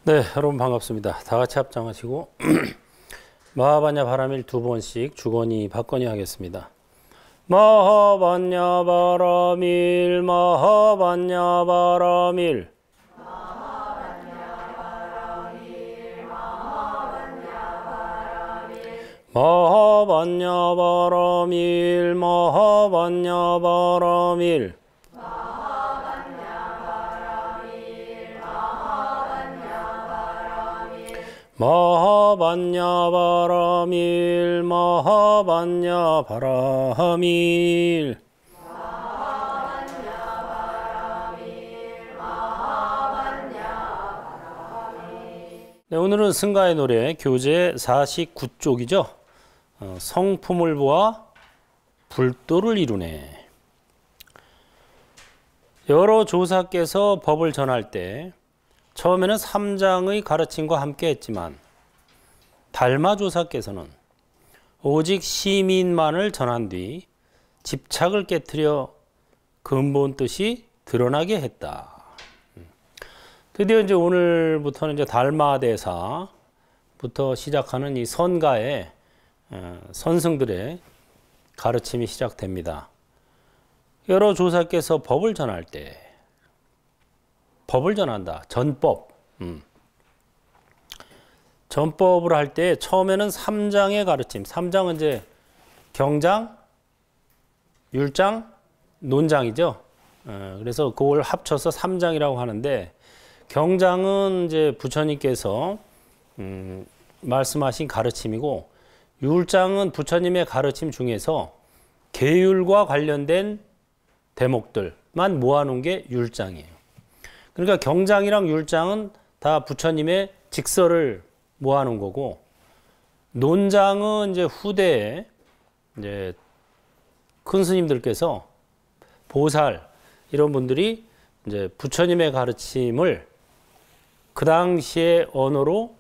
네, 여러분 반갑습니다. 다 같이 합장하시고 마하반야 바라밀 두 번씩 주거니 받거니 하겠습니다. 마하반야 바라밀 마하반야 바라밀 마하반야 바라밀 마하반야 바라밀 마하반야 바라밀 마하반야 바라밀 네, 오늘은 승가의 노래 교재 49쪽이죠. 성품을 보아 불도를 이루네. 여러 조사께서 법을 전할 때 처음에는 삼장의 가르침과 함께 했지만 달마 조사께서는 오직 시민만을 전한 뒤 집착을 깨트려 근본 뜻이 드러나게 했다. 드디어 이제 오늘부터는 이제 달마대사부터 시작하는 이 선가의 선승들의 가르침이 시작됩니다. 여러 조사께서 법을 전할 때 법을 전한다. 전법. 전법을 할 때 처음에는 삼장의 가르침. 삼장은 이제 경장, 율장, 논장이죠. 그래서 그걸 합쳐서 삼장이라고 하는데 경장은 이제 부처님께서 말씀하신 가르침이고 율장은 부처님의 가르침 중에서 계율과 관련된 대목들만 모아놓은 게 율장이에요. 그러니까 경장이랑 율장은 다 부처님의 직설을 모아놓은 거고, 논장은 이제 후대에 이제 큰 스님들께서 보살 이런 분들이 이제 부처님의 가르침을 그 당시의 언어로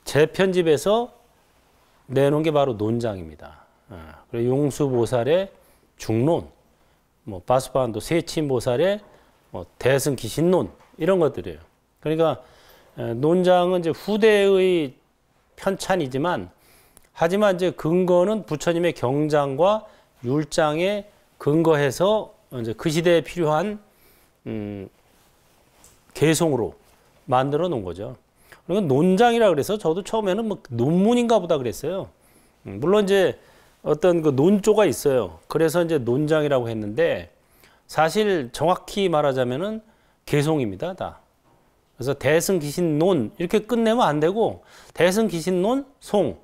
재편집해서 내놓은 게 바로 논장입니다. 그리고 용수보살의 중론, 뭐 바수파한도 세친보살의 대승기신론 이런 것들이에요. 그러니까 논장은 이제 후대의 편찬이지만 하지만 이제 근거는 부처님의 경장과 율장에 근거해서 이제 그 시대에 필요한 개송으로 만들어 놓은 거죠. 그러니까 논장이라 그래서 저도 처음에는 뭐 논문인가 보다 그랬어요. 물론 이제 어떤 그 논조가 있어요. 그래서 이제 논장이라고 했는데 사실 정확히 말하자면은 개송입니다, 다. 그래서 대승기신론 이렇게 끝내면 안 되고 대승기신론 송,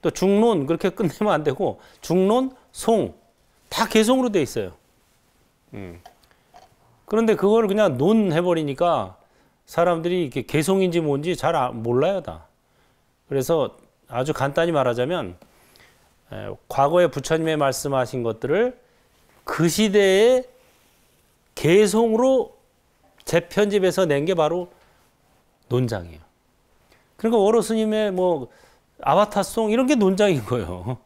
또 중론 그렇게 끝내면 안 되고 중론 송 다 개송으로 돼 있어요. 그런데 그걸 그냥 논 해버리니까 사람들이 이게 개송인지 뭔지 잘 몰라요, 다. 그래서 아주 간단히 말하자면 과거에 부처님의 말씀하신 것들을 그 시대의 개송으로 재편집해서 낸 게 바로 논장이에요. 그러니까 워로 스님의 뭐 아바타송 이런 게 논장인 거예요.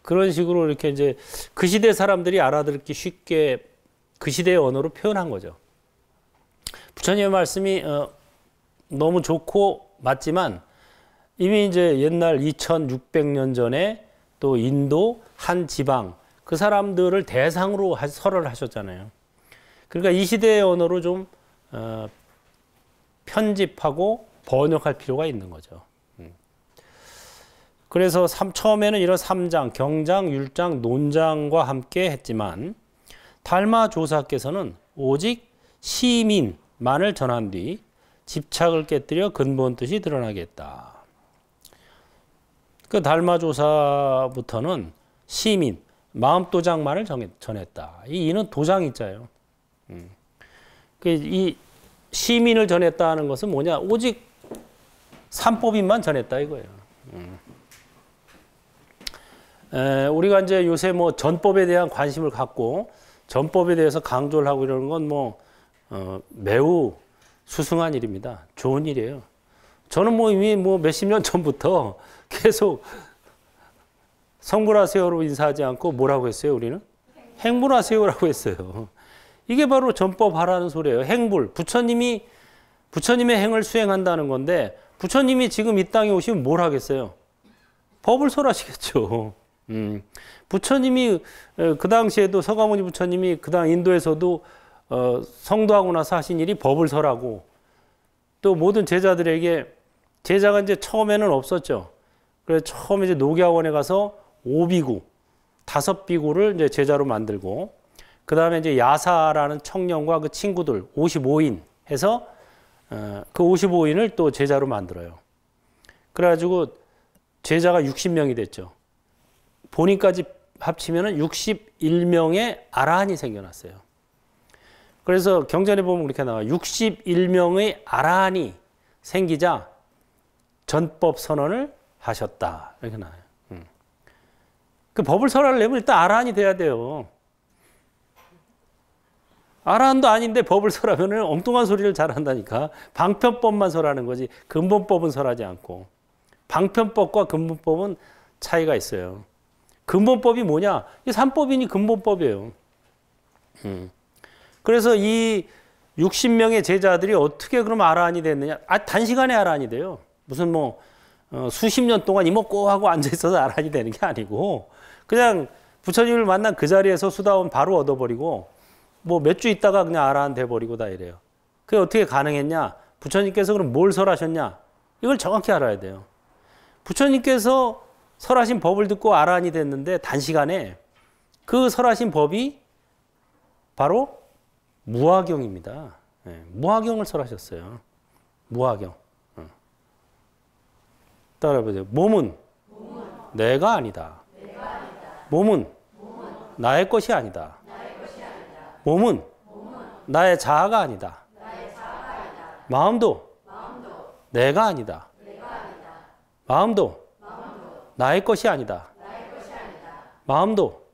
그런 식으로 이렇게 이제 그 시대 사람들이 알아듣기 쉽게 그 시대의 언어로 표현한 거죠. 부처님의 말씀이 너무 좋고 맞지만 이미 이제 옛날 2600년 전에 또 인도 한 지방 그 사람들을 대상으로 설을 하셨잖아요. 그러니까 이 시대의 언어로 좀 편집하고 번역할 필요가 있는 거죠. 그래서 처음에는 이런 삼장, 경장, 율장, 논장과 함께 했지만 달마 조사께서는 오직 시민만을 전한 뒤 집착을 깨뜨려 근본 뜻이 드러나겠다. 그 달마 조사부터는 시민, 마음도장만을 전했다. 이 이는 도장이자예요. 이 시민을 전했다는 것은 뭐냐? 오직 삼법인만 전했다 이거예요. 우리가 이제 요새 뭐 전법에 대한 관심을 갖고 전법에 대해서 강조를 하고 이러는 건 뭐 매우 수승한 일입니다. 좋은 일이에요. 저는 뭐 이미 뭐 몇십 년 전부터 계속 성불하세요로 인사하지 않고 뭐라고 했어요, 우리는? 행불하세요라고 했어요. 이게 바로 전법 하라는 소리예요. 행불. 부처님이 부처님의 행을 수행한다는 건데 부처님이 지금 이 땅에 오시면 뭘 하겠어요? 법을 설하시겠죠. 부처님이 그 당시에도 서가모니 부처님이 그 당 인도에서도 성도하고 나서 하신 일이 법을 설하고 또 모든 제자들에게 제자가 이제 처음에는 없었죠. 그래서 처음에 이제 녹야원에 가서 5비구, 5비구를 이제 제자로 만들고 그 다음에 이제 야사라는 청년과 그 친구들 55인 해서 그 55인을 또 제자로 만들어요. 그래가지고 제자가 60명이 됐죠. 본인까지 합치면은 61명의 아라한이 생겨났어요. 그래서 경전에 보면 그렇게 나와요. 61명의 아라한이 생기자 전법 선언을 하셨다. 이렇게 나와요. 그 법을 설하려면 일단 아라한이 돼야 돼요. 아라한도 아닌데 법을 설하면 엉뚱한 소리를 잘한다니까. 방편법만 설하는 거지 근본법은 설하지 않고. 방편법과 근본법은 차이가 있어요. 근본법이 뭐냐? 이 삼법이니 근본법이에요. 그래서 이 60명의 제자들이 어떻게 그럼 아라한이 됐느냐? 단시간에 아라한이 돼요. 무슨 뭐 수십 년 동안 이먹고 하고 앉아 있어서 아라한이 되는 게 아니고 그냥 부처님을 만난 그 자리에서 수다원 바로 얻어버리고 뭐 몇 주 있다가 그냥 아라한 돼버리고 다 이래요. 그게 어떻게 가능했냐? 부처님께서 그럼 뭘 설하셨냐? 이걸 정확히 알아야 돼요. 부처님께서 설하신 법을 듣고 아라한이 됐는데 단시간에 그 설하신 법이 바로 무화경입니다. 네, 무화경을 설하셨어요. 무화경. 따라해보세요. 몸은 내가 아니다. 몸은 나의 것이 아니다. 몸은 나의 자아가 아니다. 마음도 내가 아니다. 마음도 나의 것이 아니다. 마음도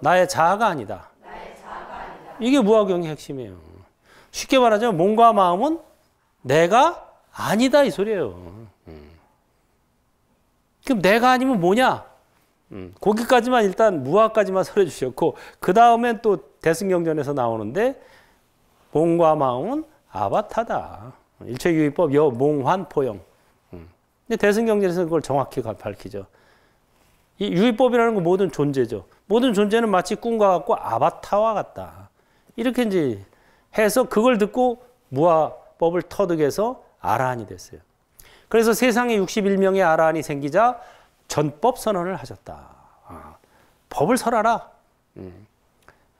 나의 자아가 아니다. 이게 무화경의 핵심이에요. 쉽게 말하자면 몸과 마음은 내가 아니다 이 소리예요. 그럼 내가 아니면 뭐냐? 거기까지만 일단 무화까지만 설해 주셨고 그 다음엔 또 대승경전에서 나오는데 몸과 마음은 아바타다. 일체유의법 여몽환포영. 근데 대승경전에서 그걸 정확히 밝히죠. 이 유의법이라는 건 모든 존재죠. 모든 존재는 마치 꿈과 같고 아바타와 같다. 이렇게 이제 해서 그걸 듣고 무화법을 터득해서 아라한이 됐어요. 그래서 세상에 61명의 아라한이 생기자 전법 선언을 하셨다. 법을 설하라.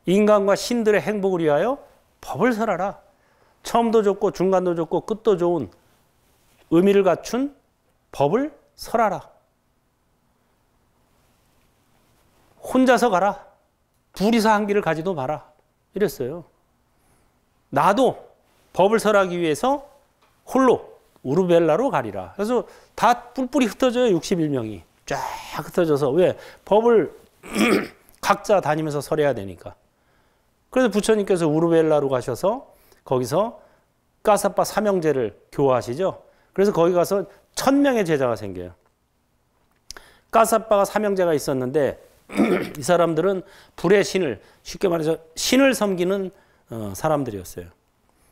인간과 신들의 행복을 위하여 법을 설하라. 처음도 좋고 중간도 좋고 끝도 좋은 의미를 갖춘 법을 설하라. 혼자서 가라. 둘이서 한 길을 가지도 마라. 이랬어요. 나도 법을 설하기 위해서 홀로 우르벨라로 가리라. 그래서 다 뿔뿔이 흩어져요. 61명이. 쫙 흩어져서. 왜? 법을 각자 다니면서 설해야 되니까. 그래서 부처님께서 우르벨라로 가셔서 거기서 까사빠 삼형제를 교화하시죠. 그래서 거기 가서 1000명의 제자가 생겨요. 까사빠가 삼형제가 있었는데 이 사람들은 불의 신을 쉽게 말해서 신을 섬기는 사람들이었어요.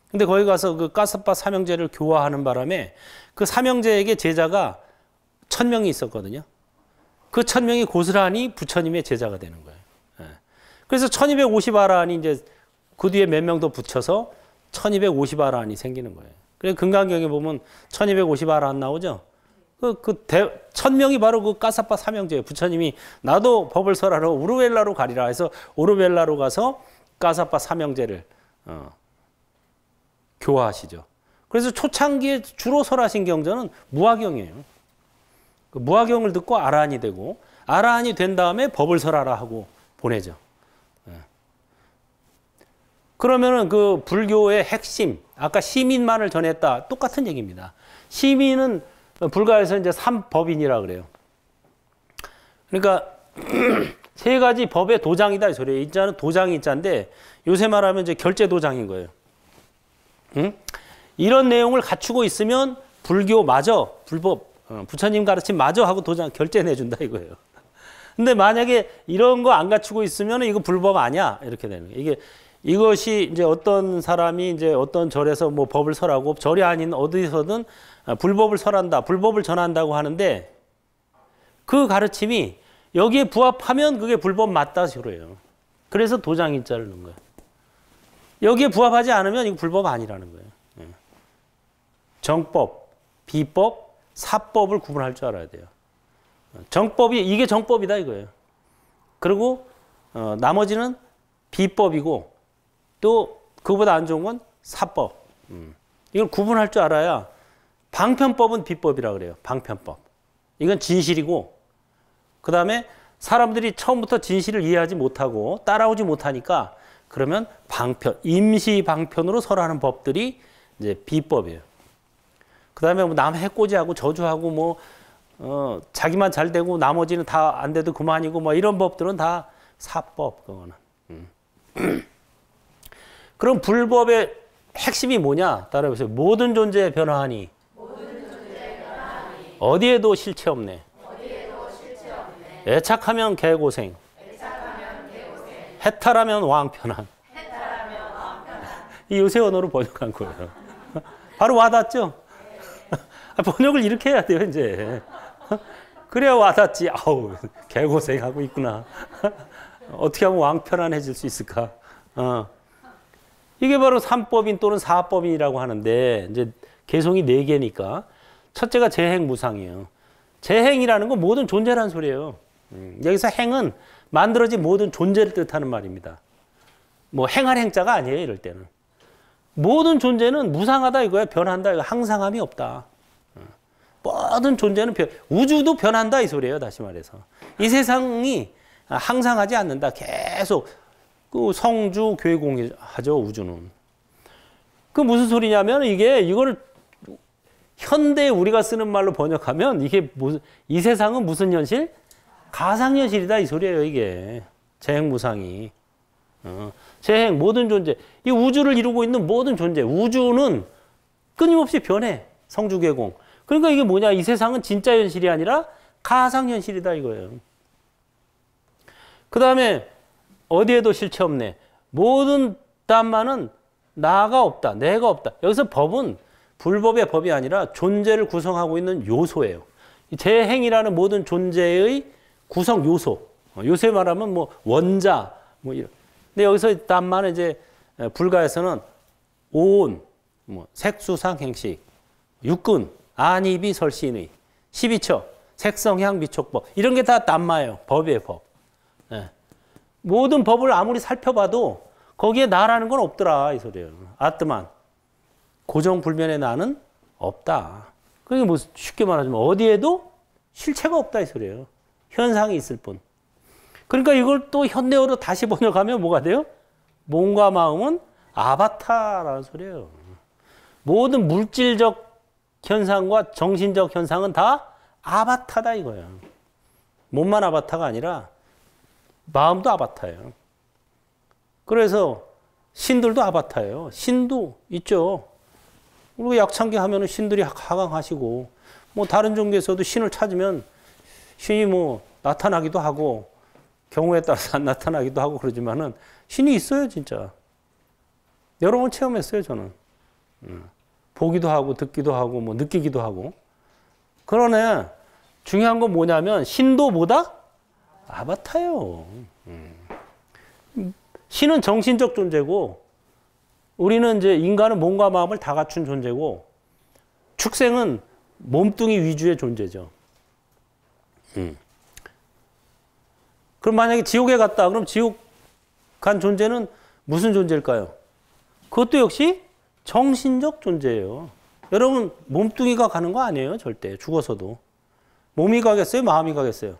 근데 거기 가서 그 까사빠 삼형제를 교화하는 바람에 그 삼형제에게 제자가 1000명이 있었거든요. 그 1000명이 고스란히 부처님의 제자가 되는 거예요. 그래서 1250아라한이 이제 그 뒤에 몇 명 더 붙여서 1250아라한이 생기는 거예요. 그래서 금강경에 보면 1250아라한 나오죠. 1000명이 바로 그 까사빠 삼형제예요. 부처님이 나도 법을 설하러 우르벨라로 가리라 해서 우르벨라로 가서 까사빠 삼형제를 교화하시죠. 그래서 초창기에 주로 설하신 경전은 무화경이에요. 그 무화경을 듣고 아라한이 되고 아라한이 된 다음에 법을 설하라 하고 보내죠. 그러면은 그 불교의 핵심, 아까 시민만을 전했다. 똑같은 얘기입니다. 시민은 불가에서 이제 삼법인이라 그래요. 그러니까 세 가지 법의 도장이다 이 소리예요. 인자는 도장이 인자인데 요새 말하면 이제 결제 도장인 거예요. 이런 내용을 갖추고 있으면 불교 맞아, 불법, 부처님 가르침 맞아 하고 도장 결제 내준다 이거예요. 근데 만약에 이런 거 안 갖추고 있으면 이거 불법 아니야 이렇게 되는 거예요. 이것이 이제 어떤 사람이 이제 어떤 절에서 뭐 법을 설하고 절이 아닌 어디서든 불법을 설한다, 불법을 전한다고 하는데 그 가르침이 여기에 부합하면 그게 불법 맞다 소리예요. 그래서 도장인자를 넣은 거예요. 여기에 부합하지 않으면 이거 불법 아니라는 거예요. 정법, 비법, 사법을 구분할 줄 알아야 돼요. 정법이 이게 정법이다 이거예요. 그리고 나머지는 비법이고 또 그거보다 안 좋은 건 사법. 이걸 구분할 줄 알아야 방편법은 비법이라 그래요. 방편법. 이건 진실이고 그 다음에 사람들이 처음부터 진실을 이해하지 못하고 따라오지 못하니까 그러면 방편, 임시 방편으로 설하는 법들이 이제 비법이에요. 그 다음에 뭐 남 해코지하고 저주하고 뭐 자기만 잘 되고 나머지는 다 안 돼도 그만이고 뭐 이런 법들은 다 사법 그거는. 그럼 불법의 핵심이 뭐냐? 따라해보세요. 모든 존재에 변화하니. 어디에도 실체 없네. 애착하면 개고생. 해탈하면 왕편한. 이 요새 언어로 번역한 거예요. 바로 와닿죠? 번역을 이렇게 해야 돼요, 이제. 그래야 와닿지. 아우, 개고생하고 있구나. 어떻게 하면 왕편안해질 수 있을까? 이게 바로 삼법인 또는 사법인이라고 하는데, 이제 개성이 4개니까. 첫째가 재행무상이에요. 재행이라는 건 모든 존재라는 소리예요. 여기서 행은 만들어진 모든 존재를 뜻하는 말입니다. 뭐 행할 행자가 아니에요, 이럴 때는. 모든 존재는 무상하다 이거야. 변한다. 이거 항상함이 없다. 모든 존재는 우주도 변한다 이 소리예요. 다시 말해서. 이 세상이 항상하지 않는다. 계속 그 성주 괴공하죠. 우주는. 그 무슨 소리냐면 이거를 현대 우리가 쓰는 말로 번역하면 이게 이 세상은 무슨 현실? 가상현실이다 이 소리예요. 이게 재행무상이. 재행 모든 존재. 이 우주를 이루고 있는 모든 존재. 우주는 끊임없이 변해. 성주괴공. 그러니까 이게 뭐냐. 이 세상은 진짜 현실이 아니라 가상현실이다 이거예요. 그 다음에 어디에도 실체 없네. 모든 딴만은 나가 없다. 내가 없다. 여기서 법은 불법의 법이 아니라 존재를 구성하고 있는 요소예요. 재행이라는 모든 존재의 구성 요소. 요새 말하면 뭐 원자 뭐 이런. 근데 여기서 딴만은 이제 불가에서는 오온, 뭐 색수상 행식, 육근, 안입이 설신의, 12처, 색성향 미촉법 이런 게 다 딴마예요. 법이에요, 법. 네. 모든 법을 아무리 살펴봐도 거기에 나라는 건 없더라 이 소리예요. 아트만. 고정불변의 나는 없다. 그게 뭐 쉽게 말하자면 어디에도 실체가 없다 이 소리예요. 현상이 있을 뿐. 그러니까 이걸 또 현대어로 다시 번역하면 뭐가 돼요? 몸과 마음은 아바타라는 소리예요. 모든 물질적 현상과 정신적 현상은 다 아바타다 이거예요. 몸만 아바타가 아니라 마음도 아바타예요. 그래서 신들도 아바타예요. 신도 있죠. 그리고 약창기 하면은 신들이 하강하시고 뭐 다른 종교에서도 신을 찾으면 신이 뭐 나타나기도 하고 경우에 따라서 안 나타나기도 하고 그러지만은 신이 있어요, 진짜. 여러 번 체험했어요, 저는. 보기도 하고 듣기도 하고 뭐 느끼기도 하고. 그러네. 중요한 건 뭐냐면 신도 뭐다? 아바타예요. 신은 정신적 존재고 우리는 이제 인간은 몸과 마음을 다 갖춘 존재고 축생은 몸뚱이 위주의 존재죠. 그럼 만약에 지옥에 갔다. 그럼 지옥 간 존재는 무슨 존재일까요? 그것도 역시 정신적 존재예요. 여러분 몸뚱이가 가는 거 아니에요. 절대. 죽어서도. 몸이 가겠어요? 마음이 가겠어요?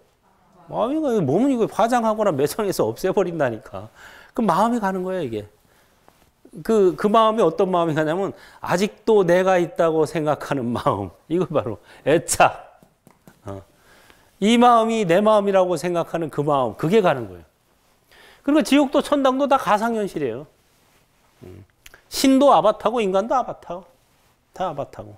마음이 가요. 몸은 이거 화장하거나 매장해서 없애버린다니까. 그럼 마음이 가는 거예요. 이게. 그 마음이 어떤 마음이 가냐면 아직도 내가 있다고 생각하는 마음. 이거 바로 애착. 이 마음이 내 마음이라고 생각하는 그 마음. 그게 가는 거예요. 그리고 지옥도 천당도 다 가상현실이에요. 신도 아바타고 인간도 아바타고 다 아바타고.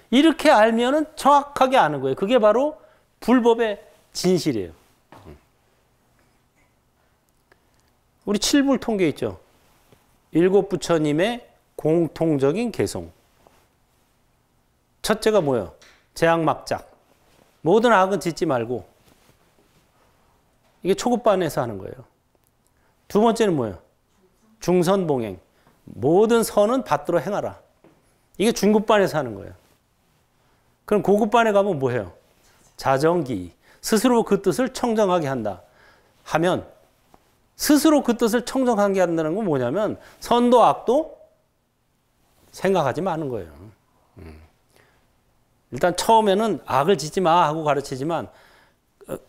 이렇게 알면은 정확하게 아는 거예요. 그게 바로 불법의 진실이에요. 우리 7불 통계 있죠. 일곱 부처님의 공통적인 개송. 첫째가 뭐예요? 재앙막작. 모든 악은 짓지 말고. 이게 초급반에서 하는 거예요. 두 번째는 뭐예요? 중선봉행. 모든 선은 받들어 행하라. 이게 중급반에서 하는 거예요. 그럼 고급반에 가면 뭐예요? 자정기. 스스로 그 뜻을 청정하게 한다. 하면 스스로 그 뜻을 청정하게 한다는 건 뭐냐면 선도 악도 생각하지 마는 거예요. 일단 처음에는 악을 짓지 마 하고 가르치지만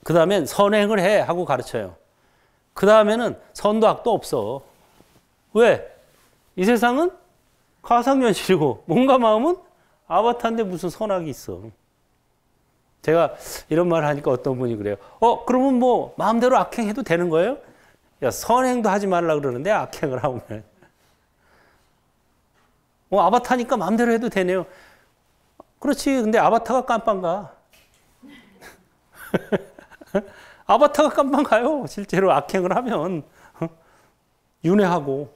그 다음엔 선행을 해 하고 가르쳐요. 그 다음에는 선도 악도 없어. 왜? 이 세상은 가상현실이고 몸과 마음은 아바타인데 무슨 선악이 있어. 제가 이런 말을 하니까 어떤 분이 그래요. 그러면 뭐 마음대로 악행해도 되는 거예요? 야, 선행도 하지 말라 그러는데 악행을 하면. 아바타니까 마음대로 해도 되네요. 그렇지. 근데 아바타가 깜빵 가. 아바타가 깜빵 가요. 실제로 악행을 하면. 윤회하고.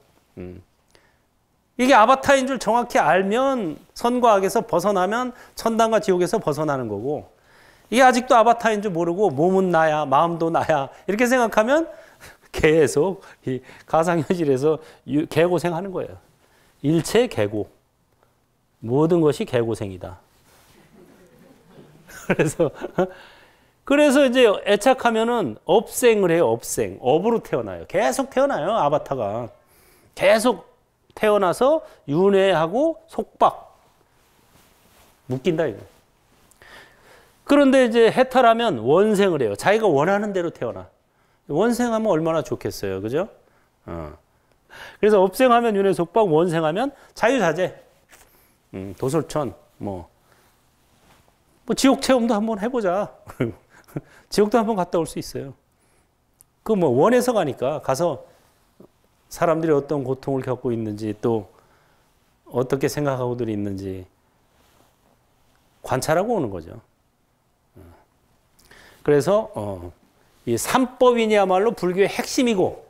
이게 아바타인 줄 정확히 알면 선과 악에서 벗어나면 천당과 지옥에서 벗어나는 거고, 이게 아직도 아바타인 줄 모르고 몸은 나야 마음도 나야 이렇게 생각하면 계속 이 가상현실에서 개고생하는 거예요. 일체 개고. 모든 것이 개고생이다. 그래서 이제 애착하면은 업생을 해요. 업생. 업으로 태어나요. 계속 태어나요. 아바타가. 계속 태어나서 윤회하고 속박. 묶인다 이거. 그런데 이제 해탈하면 원생을 해요. 자기가 원하는 대로 태어나. 원생하면 얼마나 좋겠어요. 그죠? 그래서 업생하면 윤회 속박, 원생하면 자유자재. 도솔천, 뭐 지옥 체험도 한번 해보자. 지옥도 한번 갔다 올 수 있어요. 그 뭐 원해서 가니까 가서 사람들이 어떤 고통을 겪고 있는지 또 어떻게 생각하고들 있는지 관찰하고 오는 거죠. 그래서 이 삼법인이야말로 불교의 핵심이고,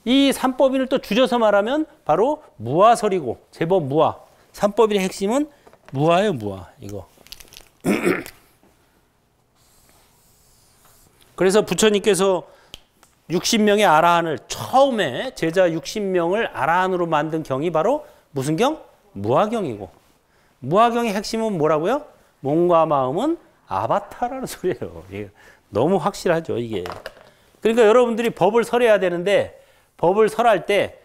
이 삼법인을 또 줄여서 말하면 바로 무아설이고, 제법 무아. 삼법인의 핵심은 무아예요, 무아. 이거. 그래서 부처님께서 60명의 아라한을 처음에 제자 60명을 아라한으로 만든 경이 바로 무슨 경? 무아경이고, 무아경의 핵심은 뭐라고요? 몸과 마음은 아바타라는 소리예요. 이게 너무 확실하죠, 이게. 그러니까 여러분들이 법을 설해야 되는데 법을 설할 때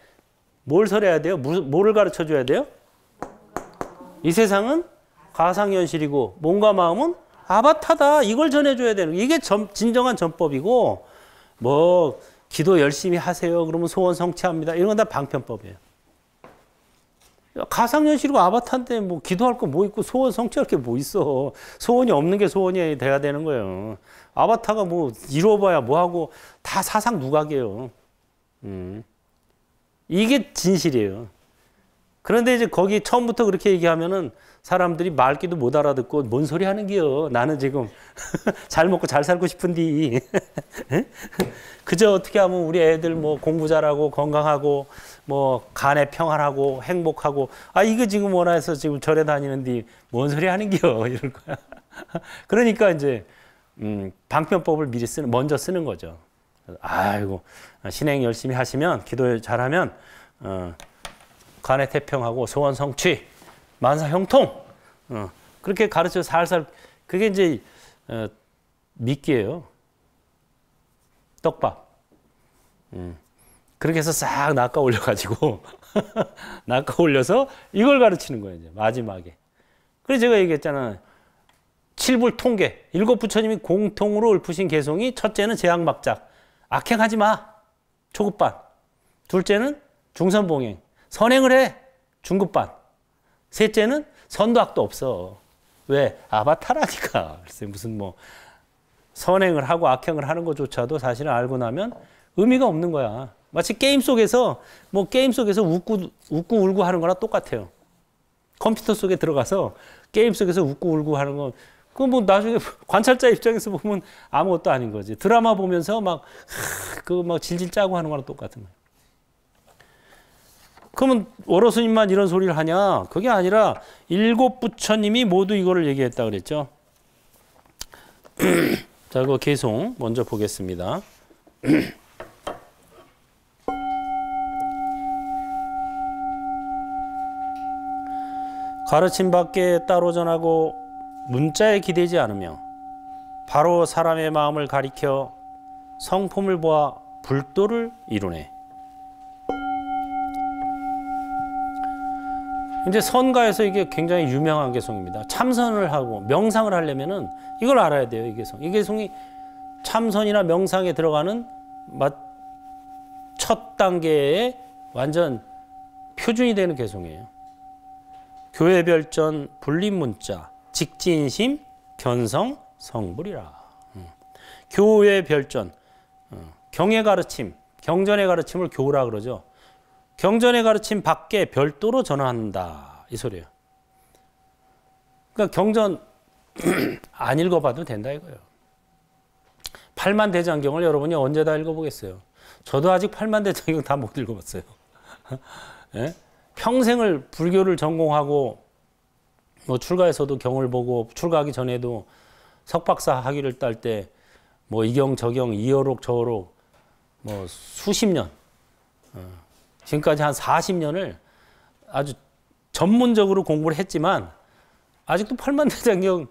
뭘 설해야 돼요? 뭐를 가르쳐 줘야 돼요? 이 세상은 가상현실이고 몸과 마음은 아바타다. 이걸 전해줘야 되는, 이게 진정한 전법이고, 뭐 기도 열심히 하세요 그러면 소원 성취합니다 이런 건 다 방편법이에요. 가상현실이고 아바타인데 뭐 기도할 거 뭐 있고 소원 성취할 게 뭐 있어. 소원이 없는 게 소원이 돼야 되는 거예요. 아바타가 뭐 이뤄봐야 뭐하고 다 사상 누각이에요. 이게 진실이에요. 그런데 이제 거기 처음부터 그렇게 얘기하면은 사람들이 말귀도 못 알아듣고 뭔 소리 하는 기요. 나는 지금 잘 먹고 잘 살고 싶은디. 그저 어떻게 하면 우리 애들 뭐 공부 잘하고 건강하고 뭐 간에 평안하고 행복하고, 이거 지금 원해서 지금 절에 다니는디 뭔 소리 하는 기요. 이럴 거야. 그러니까 이제 방편법을 미리 먼저 쓰는 거죠. 아이고 신행 열심히 하시면 기도 잘하면 간에 태평하고 소원 성취 만사 형통, 그렇게 가르쳐 살살. 그게 이제 미끼예요. 떡밥. 그렇게 해서 싹 낚아 올려가지고 낚아 올려서 이걸 가르치는 거예요. 이제 마지막에. 그래서 제가 얘기했잖아요. 칠불 통계. 일곱 부처님이 공통으로 읊으신 개송이, 첫째는 재앙막작. 악행하지 마. 초급반. 둘째는 중선봉행. 선행을 해. 중급반. 셋째는 선도 악도 없어. 왜? 아바타라니까. 글쎄 무슨 뭐 선행을 하고 악행을 하는 것조차도 사실은 알고 나면 의미가 없는 거야. 마치 게임 속에서 웃고 울고 하는 거랑 똑같아요. 컴퓨터 속에 들어가서 게임 속에서 웃고 울고 하는 건 그건 뭐 나중에 관찰자 입장에서 보면 아무것도 아닌 거지. 드라마 보면서 막 질질 짜고 하는 거랑 똑같은 거예요. 그러면 월호스님만 이런 소리를 하냐? 그게 아니라 일곱 부처님이 모두 이거를 얘기했다 그랬죠. 자, 그 개송 먼저 보겠습니다. 가르침 밖에 따로 전하고 문자에 기대지 않으며 바로 사람의 마음을 가리켜 성품을 보아 불도를 이루네. 이제 선가에서 이게 굉장히 유명한 개송입니다. 참선을 하고 명상을 하려면은 이걸 알아야 돼요. 이 개송. 이 개송이 참선이나 명상에 들어가는 첫 단계의 완전 표준이 되는 개송이에요. 교회별전, 불립문자, 직진심, 견성, 성불이라. 교회별전, 경의 가르침, 경전의 가르침을 교라 그러죠. 경전의 가르침 밖에 별도로 전한다 이 소리예요. 그러니까 경전 안 읽어봐도 된다 이거예요. 팔만대장경을 여러분이 언제 다 읽어보겠어요? 저도 아직 팔만대장경 다 못 읽어봤어요. 예? 평생을 불교를 전공하고 뭐 출가해서도 경을 보고 출가하기 전에도 석박사 학위를 딸 때 뭐 이경 저경 이어록 저어록 뭐 수십 년 지금까지 한 40년을 아주 전문적으로 공부를 했지만 아직도 팔만대장경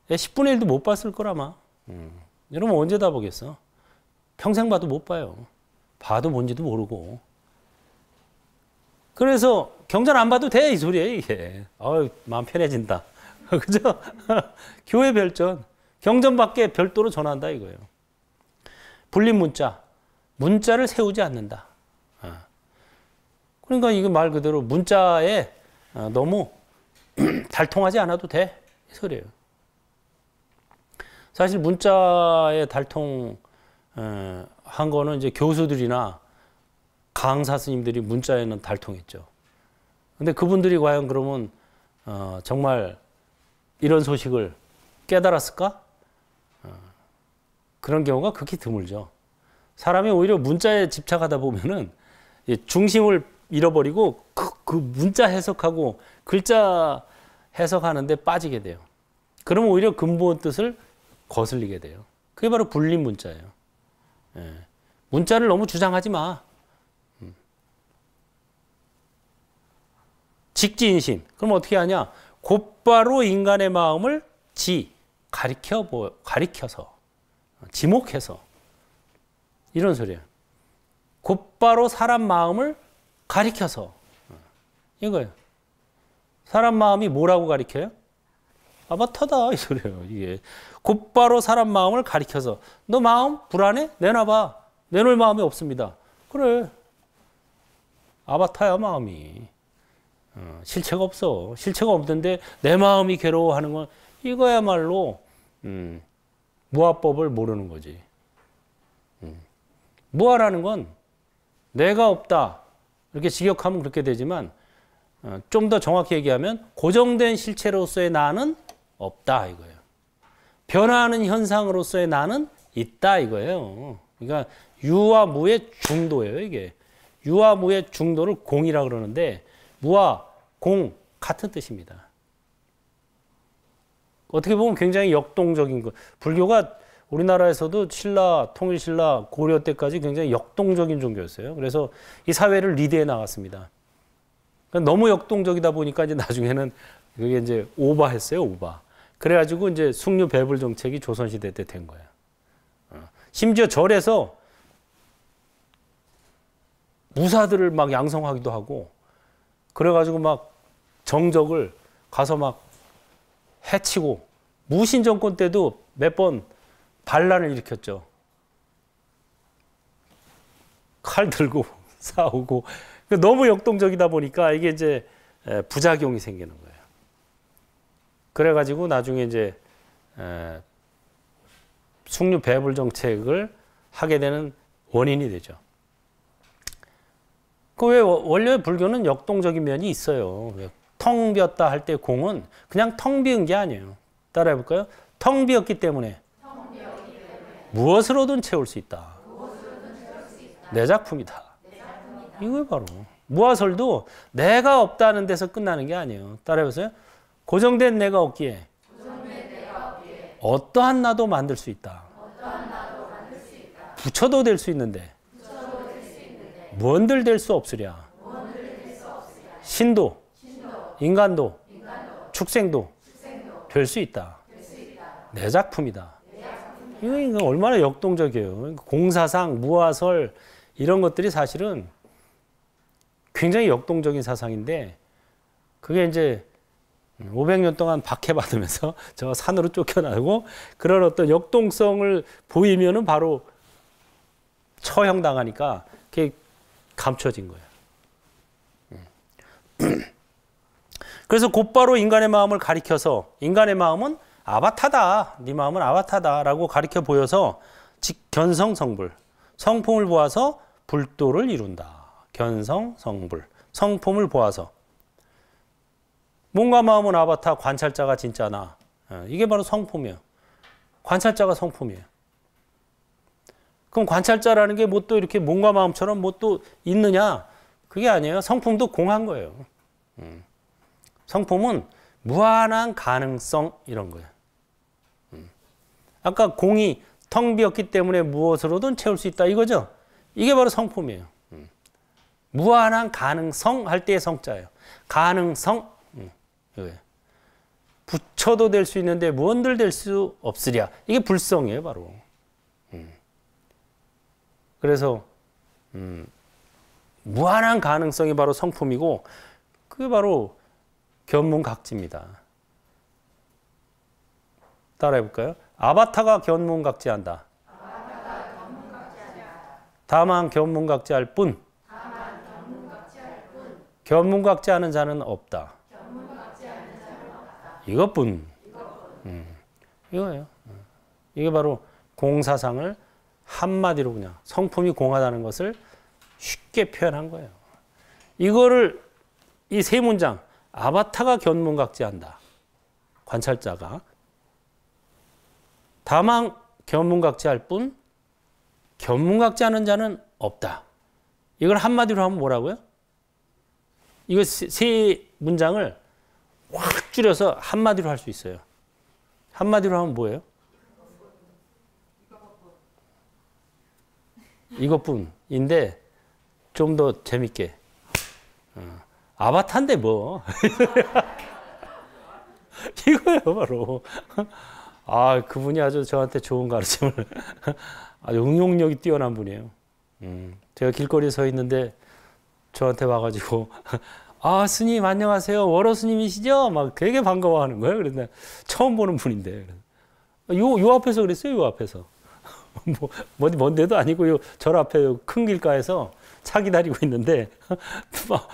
10분의 1도 못 봤을 거라마. 여러분 언제 다 보겠어? 평생 봐도 못 봐요. 봐도 뭔지도 모르고. 그래서 경전 안 봐도 돼 이 소리예요 이게. 마음 편해진다. 그죠? 교회 별전. 경전밖에 별도로 전한다 이거예요. 불립문자. 문자를 세우지 않는다. 그러니까 이거 말 그대로 문자에 너무 달통하지 않아도 돼 이 소리예요. 사실 문자에 달통한 거는 이제 교수들이나 강사 스님들이 문자에는 달통했죠. 근데 그분들이 과연 그러면 정말 이런 소식을 깨달았을까? 그런 경우가 극히 드물죠. 사람이 오히려 문자에 집착하다 보면은 중심을 잃어버리고 그 문자 해석하고 글자 해석하는데 빠지게 돼요. 그러면 오히려 근본 뜻을 거슬리게 돼요. 그게 바로 불린 문자예요. 예. 문자를 너무 주장하지 마. 직지인심. 그럼 어떻게 하냐? 곧바로 인간의 마음을 가리켜서, 지목해서. 이런 소리예요. 곧바로 사람 마음을 가리켜서. 이거예요. 사람 마음이 뭐라고 가리켜요? 아바타다 이 소리예요. 이게 곧바로 사람 마음을 가리켜서 너 마음 불안해? 내놔봐. 내놓을 마음이 없습니다. 그래. 아바타야 마음이. 실체가 없어. 실체가 없는데 내 마음이 괴로워하는 건 이거야말로 무아법을 모르는 거지. 무아라는 건 내가 없다. 이렇게 직역하면 그렇게 되지만 좀 더 정확히 얘기하면 고정된 실체로서의 나는 없다 이거예요. 변화하는 현상으로서의 나는 있다 이거예요. 그러니까 유와 무의 중도예요 이게. 유와 무의 중도를 공이라 그러는데 무와 공 같은 뜻입니다. 어떻게 보면 굉장히 역동적인 거. 불교가 우리나라에서도 신라, 통일신라, 고려 때까지 굉장히 역동적인 종교였어요. 그래서 이 사회를 리드해 나갔습니다. 그러니까 너무 역동적이다 보니까 이제 나중에는 그게 이제 오바했어요, 오바. 그래가지고 이제 숙류 배불 정책이 조선시대 때 된 거예요. 심지어 절에서 무사들을 막 양성하기도 하고, 그래가지고 막 정적을 가서 막 해치고, 무신 정권 때도 몇 번 반란을 일으켰죠. 칼 들고 싸우고. 너무 역동적이다 보니까 이게 이제 부작용이 생기는 거예요. 그래가지고 나중에 이제 숙류 배불 정책을 하게 되는 원인이 되죠. 그 왜 원래 불교는 역동적인 면이 있어요. 텅 비었다 할 때 공은 그냥 텅 비은 게 아니에요. 따라해 볼까요? 텅 비었기 때문에 무엇으로든 채울 수 있다. 내 작품이다. 이거 바로 무화설도 내가 없다는 데서 끝나는 게 아니에요. 따라해보세요. 고정된 내가 없기에 어떠한 나도 만들 수 있다. 부처도 될 수 있는데 무언들 될 수 없으랴. 신도, 인간도, 축생도 될 수 있다. 내 작품이다. 이거 얼마나 역동적이에요. 공사상, 무화설 이런 것들이 사실은 굉장히 역동적인 사상인데 그게 이제 500년 동안 박해받으면서 저 산으로 쫓겨나고 그런 어떤 역동성을 보이면은 바로 처형당하니까 그게 감춰진 거예요. 그래서 곧바로 인간의 마음을 가리켜서 인간의 마음은 아바타다. 네 마음은 아바타다라고 가리켜 보여서 견성성불. 성품을 보아서 불도를 이룬다. 견성성불. 성품을 보아서. 몸과 마음은 아바타, 관찰자가 진짜나. 이게 바로 성품이에요. 관찰자가 성품이에요. 그럼 관찰자라는 게 뭐 또 이렇게 몸과 마음처럼 뭐 또 있느냐? 그게 아니에요. 성품도 공한 거예요. 성품은 무한한 가능성 이런 거예요. 아까 공이 텅 비었기 때문에 무엇으로든 채울 수 있다 이거죠. 이게 바로 성품이에요. 무한한 가능성 할 때의 성자예요. 가능성 이거예요. 부처도 될 수 있는데 무언들 될 수 없으랴. 이게 불성이에요 바로. 그래서 무한한 가능성이 바로 성품이고 그게 바로 견문각지입니다. 따라해볼까요? 아바타가 견문각지한다. 다만 견문각지할 뿐. 견문각지하는 자는 없다. 이것뿐. 이거예요. 이게 바로 공사상을 한마디로 그냥 성품이 공하다는 것을 쉽게 표현한 거예요. 이거를 이 세 문장 아바타가 견문각지한다. 관찰자가. 다만 견문각지할 뿐 견문각지하는 자는 없다. 이걸 한마디로 하면 뭐라고요? 이거 세 문장을 확 줄여서 한마디로 할 수 있어요. 한마디로 하면 뭐예요? 이것뿐인데 좀 더 재밌게 아바타인데 뭐 이거예요 바로. 아 그분이 아주 저한테 좋은 가르침을 아주 응용력이 뛰어난 분이에요. 제가 길거리에 서 있는데 저한테 와가지고 아 스님 안녕하세요 월호 스님이시죠? 막 되게 반가워하는 거예요. 그래서 처음 보는 분인데 요 앞에서 그랬어요. 요 앞에서 먼 데도 아니고 요 절 앞에 큰 길가에서 차 기다리고 있는데 막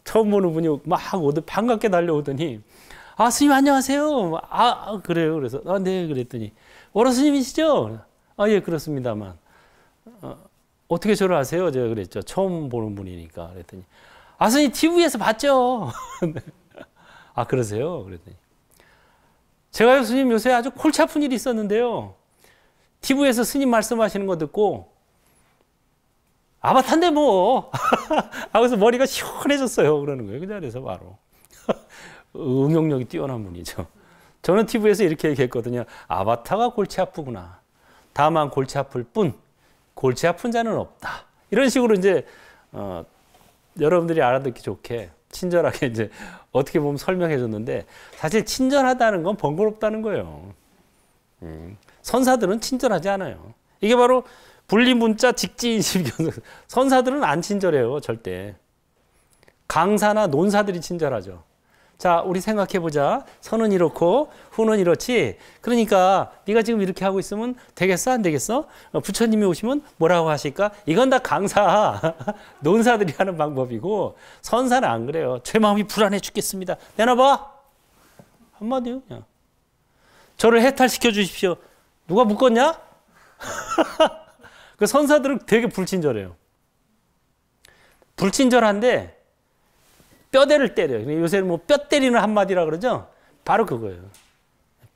처음 보는 분이 막 반갑게 달려오더니 아 스님 안녕하세요. 아 그래요. 그래서 아 네 그랬더니 월호 스님이시죠? 아 예 그렇습니다만 어떻게 저를 아세요? 제가 그랬죠. 처음 보는 분이니까 그랬더니 아 스님 TV에서 봤죠. 아 그러세요? 그랬더니 제가요 스님 요새 아주 골치 아픈 일이 있었는데요. TV에서 스님 말씀하시는 거 듣고 아바타인데 뭐 하고서 머리가 시원해졌어요. 그러는 거예요. 그 자리에서 바로. 응용력이 뛰어난 분이죠. 저는 TV에서 이렇게 얘기했거든요. 아바타가 골치 아프구나. 다만 골치 아플 뿐 골치 아픈 자는 없다. 이런 식으로 이제 여러분들이 알아듣기 좋게 친절하게 이제 어떻게 보면 설명해 줬는데 사실 친절하다는 건 번거롭다는 거예요. 선사들은 친절하지 않아요. 이게 바로 분리문자 직지인식. 선사들은 안 친절해요. 절대. 강사나 논사들이 친절하죠. 자, 우리 생각해보자. 선은 이렇고 후는 이렇지. 그러니까 네가 지금 이렇게 하고 있으면 되겠어? 안 되겠어? 부처님이 오시면 뭐라고 하실까? 이건 다 강사, 논사들이 하는 방법이고 선사는 안 그래요. 제 마음이 불안해 죽겠습니다. 내놔봐. 한마디요. 그냥. 저를 해탈시켜 주십시오. 누가 묶었냐? 그 선사들은 되게 불친절해요. 불친절한데 뼈대를 때려요. 요새는 뭐 뼈 때리는 한마디라 그러죠? 바로 그거예요.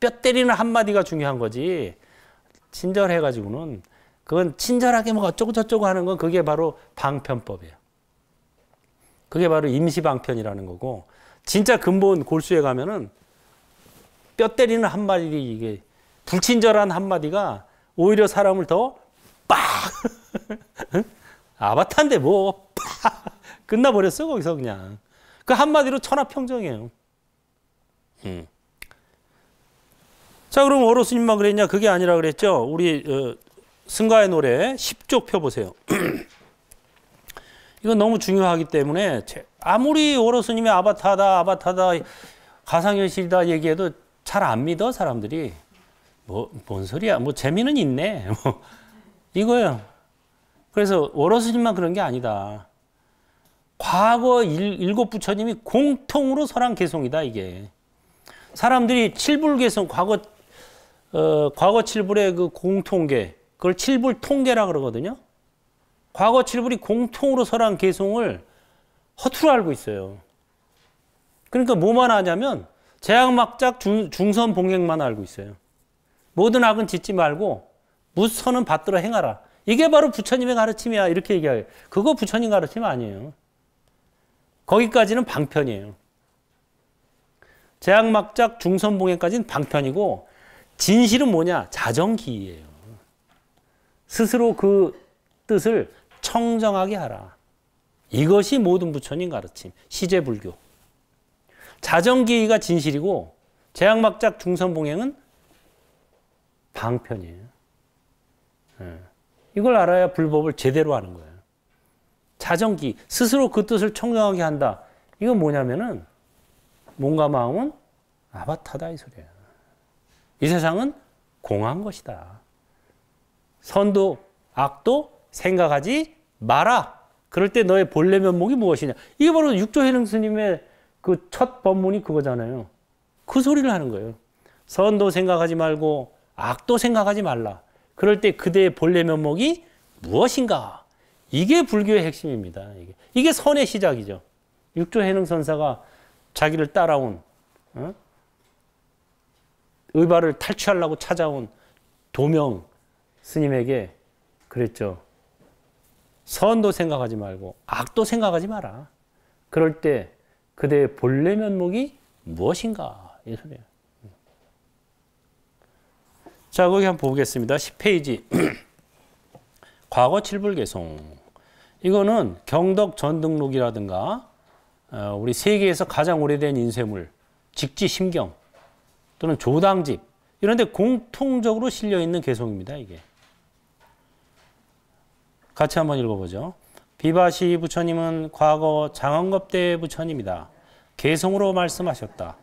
뼈 때리는 한마디가 중요한 거지. 친절해가지고는 그건 친절하게 뭐 어쩌고 저쩌고 하는 건 그게 바로 방편법이에요. 그게 바로 임시방편이라는 거고, 진짜 근본 골수에 가면은 뼈 때리는 한마디, 이게 불친절한 한마디가 오히려 사람을 더 빡! 아바타인데 뭐 빡! 끝나버렸어 거기서 그냥. 그 한마디로 천하평정이에요. 자, 그럼 어로스님만 그랬냐? 그게 아니라 그랬죠. 우리 승가의 노래 10쪽 펴보세요. 이건 너무 중요하기 때문에 아무리 어로스님이 아바타다 가상현실이다 얘기해도 잘 안 믿어 사람들이. 뭔 소리야? 뭐 재미는 있네. 뭐 이거예요. 그래서 어로스님만 그런 게 아니다. 과거 일곱 부처님이 공통으로 설한 개송이다 이게. 사람들이 칠불개송 과거 칠불의 그 공통계, 그걸 칠불통계라 그러거든요. 과거 칠불이 공통으로 설한 개송을 허투루 알고 있어요. 그러니까 뭐만 하냐면 제약막작 중선봉행만 알고 있어요. 모든 악은 짓지 말고 무선은 받들어 행하라. 이게 바로 부처님의 가르침이야. 이렇게 얘기해요. 그거 부처님 가르침 아니에요. 거기까지는 방편이에요. 제약막작 중선봉행까지는 방편이고, 진실은 뭐냐? 자정기이에요. 스스로 그 뜻을 청정하게 하라. 이것이 모든 부처님 가르침, 시제불교. 자정기가 진실이고 제약막작 중선봉행은 방편이에요. 이걸 알아야 불법을 제대로 하는 거예요. 자정기, 스스로 그 뜻을 청정하게 한다. 이건 뭐냐면은 몸과 마음은 아바타다 이 소리야. 이 세상은 공한 것이다. 선도 악도 생각하지 마라. 그럴 때 너의 본래 면목이 무엇이냐. 이게 바로 육조해능 스님의 그 첫 법문이 그거잖아요. 그 소리를 하는 거예요. 선도 생각하지 말고 악도 생각하지 말라. 그럴 때 그대의 본래 면목이 무엇인가. 이게 불교의 핵심입니다. 이게 선의 시작이죠. 육조해능 선사가 자기를 따라온 의발을 탈취하려고 찾아온 도명 스님에게 그랬죠. 선도 생각하지 말고 악도 생각하지 마라. 그럴 때 그대의 본래 면목이 무엇인가. 이 소리예요. 자, 거기 한번 보겠습니다. 10페이지. 과거 칠불개송. 이거는 경덕 전등록이라든가 우리 세계에서 가장 오래된 인쇄물, 직지심경 또는 조당집 이런 데 공통적으로 실려 있는 개송입니다. 이게. 같이 한번 읽어보죠. 비바시 부처님은 과거 장엄겁대 부처님이다. 개송으로 말씀하셨다.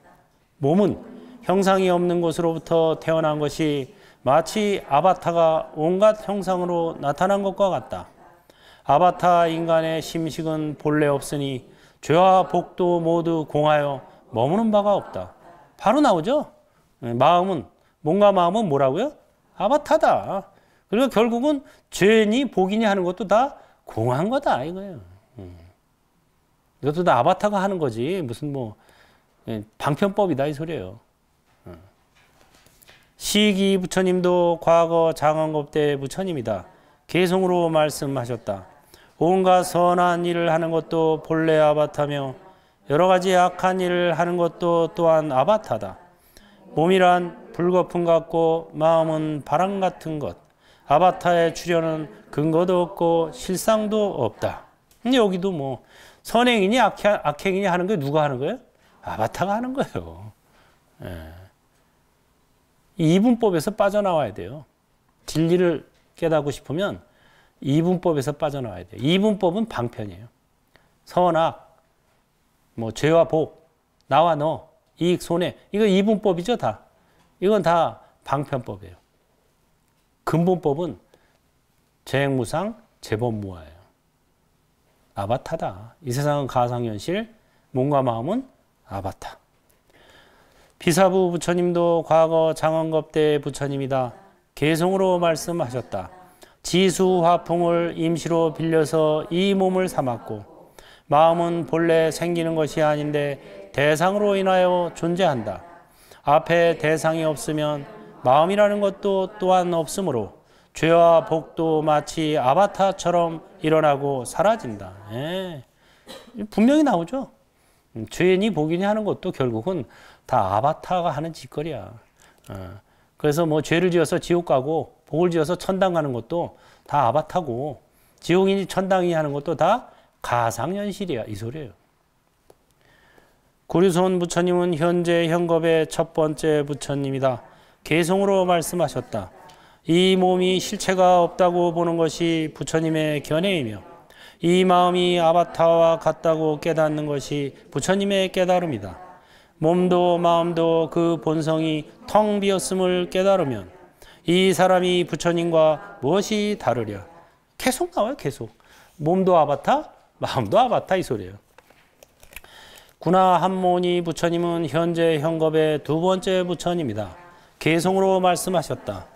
몸은 형상이 없는 곳으로부터 태어난 것이 마치 아바타가 온갖 형상으로 나타난 것과 같다. 아바타 인간의 심식은 본래 없으니 죄와 복도 모두 공하여 머무는 바가 없다. 바로 나오죠? 마음은, 몸과 마음은 뭐라고요? 아바타다. 그리고 결국은 죄니 복이니 하는 것도 다 공한 거다 이거예요. 이것도 다 아바타가 하는 거지 무슨 뭐 방편법이다 이 소리예요. 시기 부처님도 과거 장엄겁대 부처님이다. 개송으로 말씀하셨다. 온갖 선한 일을 하는 것도 본래 아바타며 여러 가지 악한 일을 하는 것도 또한 아바타다. 몸이란 불거품 같고 마음은 바람 같은 것. 아바타의 출현은 근거도 없고 실상도 없다. 근데 여기도 뭐 선행이니 악행이니 하는 게 누가 하는 거예요? 아바타가 하는 거예요. 이분법에서 빠져나와야 돼요. 진리를 깨닫고 싶으면 이분법에서 빠져나와야 돼요. 이분법은 방편이에요. 선악, 뭐 죄와 복, 나와 너, 이익, 손해. 이거 이분법이죠, 다. 이건 다 방편법이에요. 근본법은 재행무상, 재범무화예요. 아바타다. 이 세상은 가상현실, 몸과 마음은 아바타. 비사부 부처님도 과거 장엄겁대 부처님이다. 개송으로 말씀하셨다. 지수 화풍을 임시로 빌려서 이 몸을 삼았고 마음은 본래 생기는 것이 아닌데 대상으로 인하여 존재한다. 앞에 대상이 없으면 마음이라는 것도 또한 없으므로 죄와 복도 마치 아바타처럼 일어나고 사라진다. 분명히 나오죠. 죄인이 복인이 하는 것도 결국은 다 아바타가 하는 짓거리야. 그래서 뭐 죄를 지어서 지옥 가고 복을 지어서 천당 가는 것도 다 아바타고 지옥인이 천당이 하는 것도 다 가상현실이야. 이 소리예요. 구류손 부처님은 현재 현겁의 첫 번째 부처님이다. 개성으로 말씀하셨다. 이 몸이 실체가 없다고 보는 것이 부처님의 견해이며 이 마음이 아바타와 같다고 깨닫는 것이 부처님의 깨달음이다. 몸도 마음도 그 본성이 텅 비었음을 깨달으면 이 사람이 부처님과 무엇이 다르랴. 계속 나와요. 계속. 몸도 아바타, 마음도 아바타 이 소리예요. 구나 한모니 부처님은 현재 현겁의 두 번째 부처님이다. 개성으로 말씀하셨다.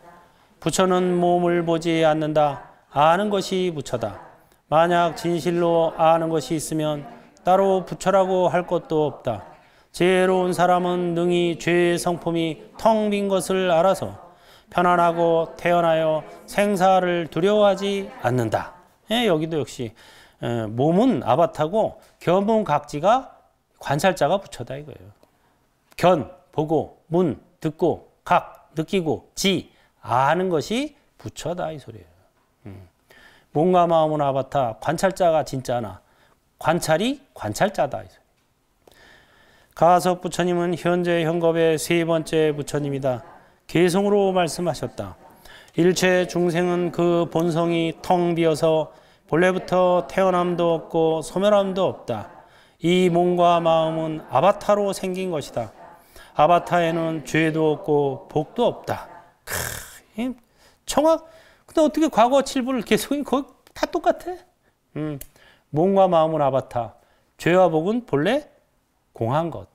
부처는 몸을 보지 않는다. 아는 것이 부처다. 만약 진실로 아는 것이 있으면 따로 부처라고 할 것도 없다. 지혜로운 사람은 능히 죄의 성품이 텅 빈 것을 알아서 편안하고 태어나여 생사를 두려워하지 않는다. 여기도 역시 몸은 아바타고 견문각지가 관찰자가 부처다 이거예요. 견, 보고, 문, 듣고, 각, 느끼고, 지, 아는 것이 부처다 이 소리예요. 몸과 마음은 아바타, 관찰자가 진짜나 관찰이 관찰자다 이 소리. 가섭 부처님은 현재 현겁의 세 번째 부처님이다. 개성으로 말씀하셨다. 일체 중생은 그 본성이 텅 비어서 본래부터 태어남도 없고 소멸함도 없다. 이 몸과 마음은 아바타로 생긴 것이다. 아바타에는 죄도 없고 복도 없다. 정확. 근데 어떻게 과거 칠부를 계속 거의 다 똑같아? 몸과 마음은 아바타. 죄와 복은 본래 공한 것.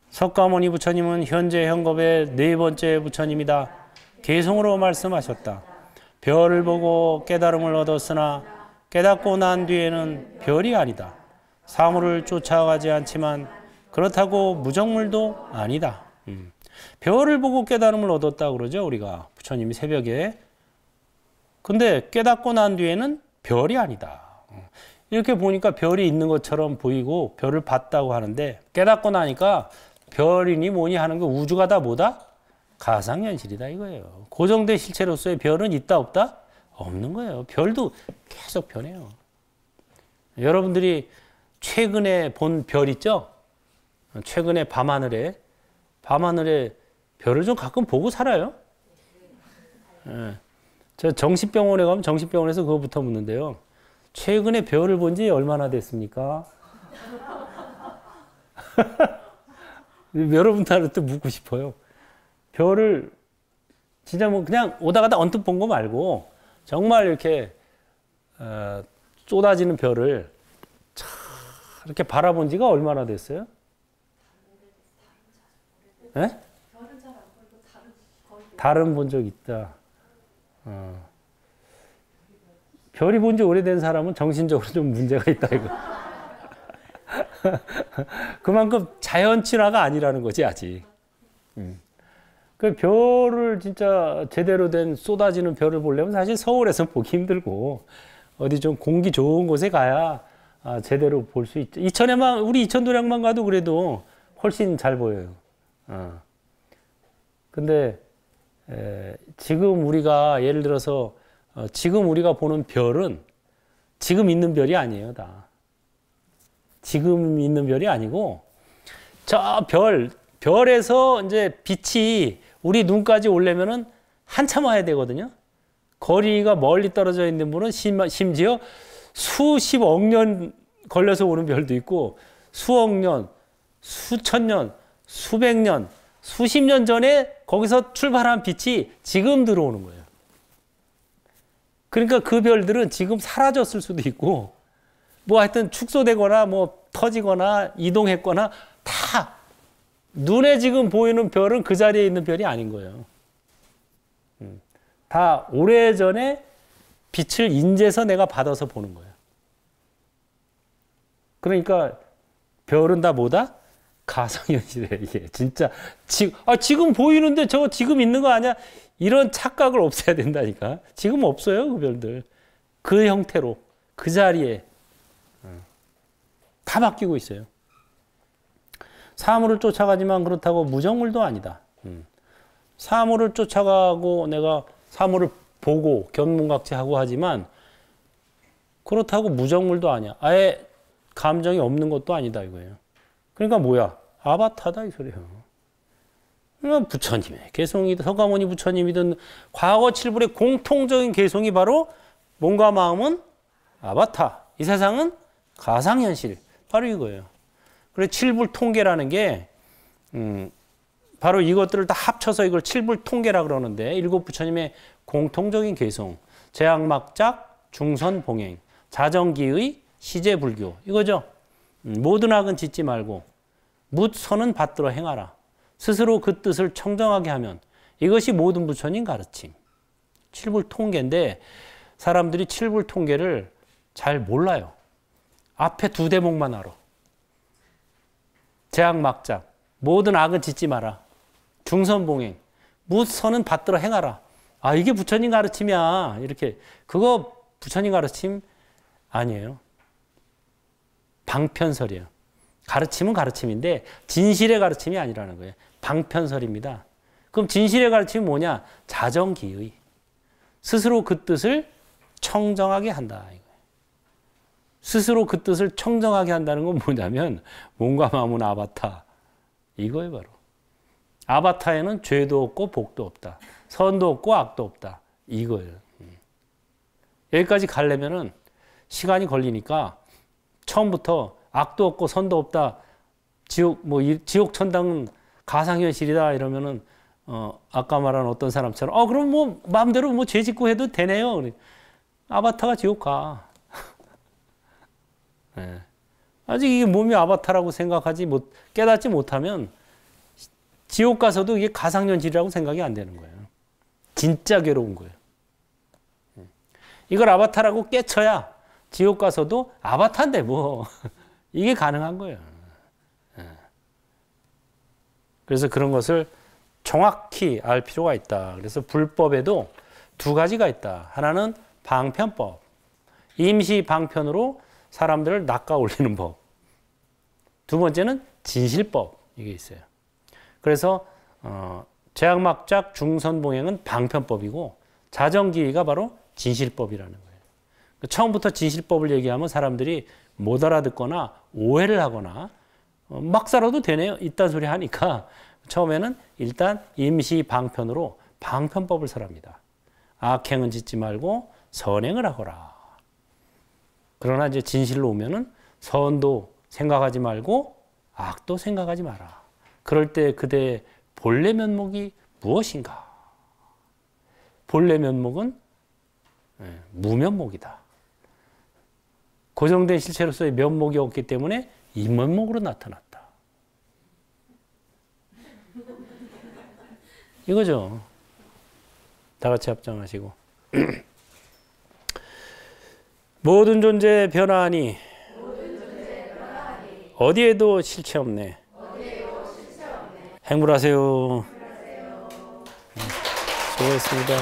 석가모니 부처님은 현재 현겁의 네 번째 부처님이다. 개성으로 말씀하셨다. 별을 보고 깨달음을 얻었으나 깨닫고 난 뒤에는 별이 아니다. 사물을 쫓아가지 않지만 그렇다고 무정물도 아니다. 별을 보고 깨달음을 얻었다 그러죠 우리가. 부처님이 새벽에. 근데 깨닫고 난 뒤에는 별이 아니다. 이렇게 보니까 별이 있는 것처럼 보이고 별을 봤다고 하는데 깨닫고 나니까 별이니 뭐니 하는 거 우주가 다 뭐다? 가상현실이다 이거예요. 고정된 실체로서의 별은 있다 없다? 없는 거예요. 별도 계속 변해요. 여러분들이 최근에 본 별 있죠? 최근에 밤하늘에 별을 좀 가끔 보고 살아요. 저 정신병원에 가면 정신병원에서 그거부터 묻는데요. 최근에 별을 본 지 얼마나 됐습니까? 여러분들한테 묻고 싶어요. 별을 진짜 뭐 그냥 오다 가다 언뜻 본 거 말고 정말 이렇게 쏟아지는 별을 이렇게 바라본 지가 얼마나 됐어요? 네? 달은 본 적 있다. 별이 본 지 오래된 사람은 정신적으로 좀 문제가 있다 이거. 그만큼 자연 친화가 아니라는 거지 아직. 그 별을 진짜 제대로 된 쏟아지는 별을 보려면 사실 서울에서 보기 힘들고 어디 좀 공기 좋은 곳에 가야 제대로 볼 수 있죠. 우리 이천도량만 가도 그래도 훨씬 잘 보여요. 근데 지금 우리가 예를 들어서 지금 우리가 보는 별은 지금 있는 별이 아니에요 다. 지금 있는 별이 아니고 저 별에서 이제 빛이 우리 눈까지 오려면은 한참 와야 되거든요. 거리가 멀리 떨어져 있는 분은 심지어 수십억 년 걸려서 오는 별도 있고 수억 년, 수천 년, 수백 년, 수십 년 전에 거기서 출발한 빛이 지금 들어오는 거예요. 그러니까 그 별들은 지금 사라졌을 수도 있고 뭐 하여튼 축소되거나 뭐 터지거나 이동했거나 다 눈에 지금 보이는 별은 그 자리에 있는 별이 아닌 거예요. 다 오래전에 빛을 인제서 내가 받아서 보는 거예요. 그러니까 별은 다 뭐다? 가상현실이에요, 이게. 진짜. 지금 보이는데 저거 지금 있는 거 아니야? 이런 착각을 없애야 된다니까. 지금 없어요, 그 별들. 그 형태로, 그 자리에. 다 바뀌고 있어요. 사물을 쫓아가지만 그렇다고 무정물도 아니다. 사물을 쫓아가고 내가 사물을 보고 견문각체하고 하지만 그렇다고 무정물도 아니야. 아예 감정이 없는 것도 아니다 이거예요. 그러니까 뭐야? 아바타다 이 소리예요. 그러니까 부처님의 개성이든 서가모니 부처님이든 과거 칠불의 공통적인 개성이 바로 몸과 마음은 아바타. 이 세상은 가상현실. 바로 이거예요. 그래서 칠불 통계라는 게 바로 이것들을 다 합쳐서 이걸 칠불 통계라 그러는데 일곱 부처님의 공통적인 개성, 제약막작, 중선봉행, 자정기의, 시제불교 이거죠. 모든 악은 짓지 말고 묻선은 받들어 행하라. 스스로 그 뜻을 청정하게 하면 이것이 모든 부처님 가르침. 칠불 통계인데 사람들이 칠불 통계를 잘 몰라요. 앞에 두 대목만 알아. 제약막작, 모든 악은 짓지 마라. 중선봉행, 묻선은 받들어 행하라. 아, 이게 부처님 가르침이야. 이렇게. 그거 부처님 가르침 아니에요. 방편설이에요. 가르침은 가르침인데 진실의 가르침이 아니라는 거예요. 방편설입니다. 그럼 진실의 가르침이 뭐냐? 자정기의. 스스로 그 뜻을 청정하게 한다. 스스로 그 뜻을 청정하게 한다는 건 뭐냐면 몸과 마음은 아바타. 이거예요 바로. 아바타에는 죄도 없고 복도 없다. 선도 없고 악도 없다. 이거예요. 여기까지 가려면은 시간이 걸리니까 처음부터 악도 없고 선도 없다. 지옥 천당은 가상현실이다 이러면은 아까 말한 어떤 사람처럼 그럼 뭐 마음대로 뭐 죄 짓고 해도 되네요. 아바타가 지옥 가. 네. 아직 이게 몸이 아바타라고 생각하지 깨닫지 못하면 지옥 가서도 이게 가상현실이라고 생각이 안 되는 거예요. 진짜 괴로운 거예요. 이걸 아바타라고 깨쳐야 지옥 가서도 아바타인데 뭐 이게 가능한 거예요. 그래서 그런 것을 정확히 알 필요가 있다. 그래서 불법에도 두 가지가 있다. 하나는 방편법. 임시 방편으로 사람들을 낚아 올리는 법. 두 번째는 진실법. 이게 있어요. 그래서 제약막작 중선봉행은 방편법이고 자정기의가 바로 진실법이라는 거예요. 처음부터 진실법을 얘기하면 사람들이 못 알아듣거나 오해를 하거나 막 살아도 되네요. 이딴 소리 하니까 처음에는 일단 임시 방편으로 방편법을 설합니다. 악행은 짓지 말고 선행을 하거라. 그러나 이제 진실로 오면은 선도 생각하지 말고 악도 생각하지 마라. 그럴 때 그대의 본래 면목이 무엇인가? 본래 면목은 무면목이다. 고정된 실체로서의 면목이 없기 때문에 이면목으로 나타났다. 이거죠. 다 같이 합장하시고. 모든 존재 변화하니 어디에도 실체 없네. 행불하세요. 수고했습니다.